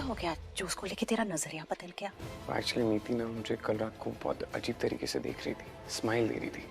हो गया जो उसको लेके तेरा नजरिया बदल गया? एक्चुअली नीति ना मुझे कल रात को बहुत अजीब तरीके से देख रही थी, स्माइल दे रही थी।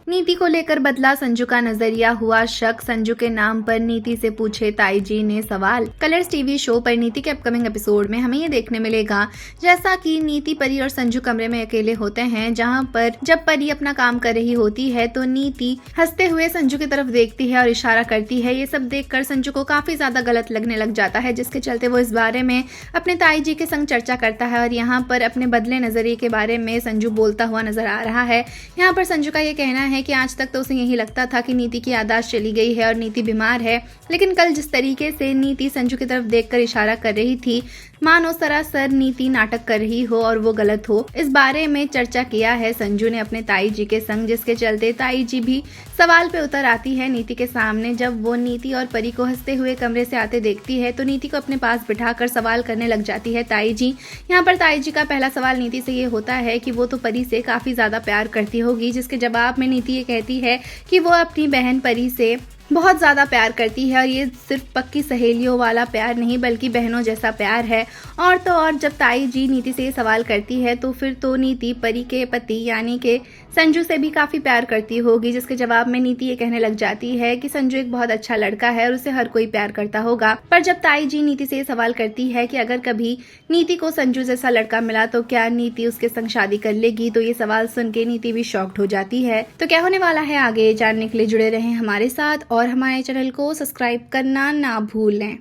नीति को लेकर बदला संजू का नजरिया, हुआ शक। संजू के नाम पर नीति से पूछे ताई जी ने सवाल। कलर्स टीवी शो पर नीति के अपकमिंग एपिसोड में हमें ये देखने मिलेगा जैसा कि नीति, परी और संजू कमरे में अकेले होते हैं, जहां पर जब परी अपना काम कर रही होती है तो नीति हंसते हुए संजू की तरफ देखती है और इशारा करती है। ये सब देखकर संजू को काफी ज्यादा गलत लगने लग जाता है, जिसके चलते वो इस बारे में अपने ताई जी के संग चर्चा करता है और यहाँ पर अपने बदले नजरिए के बारे में संजू बोलता हुआ नजर आ रहा है। यहाँ पर संजू का ये कहना है कि आज तक तो उसे यही लगता था कि नीति की याददाश्त चली गई है और नीति बीमार है, लेकिन कल जिस तरीके से नीति संजू की तरफ देखकर इशारा कर रही थी, मानो सरासर नीति नाटक कर रही हो और वो गलत हो। इस बारे में चर्चा किया है संजू ने अपने ताई जी के संग, जिसके चलते ताई जी भी सवाल पे उतर आती है नीति के सामने। जब वो नीति और परी को हंसते हुए कमरे से आते देखती है तो नीति को अपने पास बिठाकर सवाल करने लग जाती है ताई जी। यहाँ पर ताई जी का पहला सवाल नीति से ये होता है कि वो तो परी से काफी ज्यादा प्यार करती होगी, जिसके जवाब में नीति ये कहती है कि वो अपनी बहन परी से बहुत ज़्यादा प्यार करती है और ये सिर्फ पक्की सहेलियों वाला प्यार नहीं बल्कि बहनों जैसा प्यार है। और तो और जब ताई जी नीति से ये सवाल करती है तो फिर तो नीति परी के पति यानी कि संजू से भी काफ़ी प्यार करती होगी, जिसके जवाब में नीति ये कहने लग जाती है कि संजू एक बहुत अच्छा लड़का है और उसे हर कोई प्यार करता होगा। पर जब ताई जी नीति से ये सवाल करती है कि अगर कभी नीति को संजू जैसा लड़का मिला तो क्या नीति उसके संग शादी कर लेगी, तो ये सवाल सुन के नीति भी शॉक्ड हो जाती है। तो क्या होने वाला है आगे जानने के लिए जुड़े रहें हमारे साथ और हमारे चैनल को सब्सक्राइब करना ना भूलें।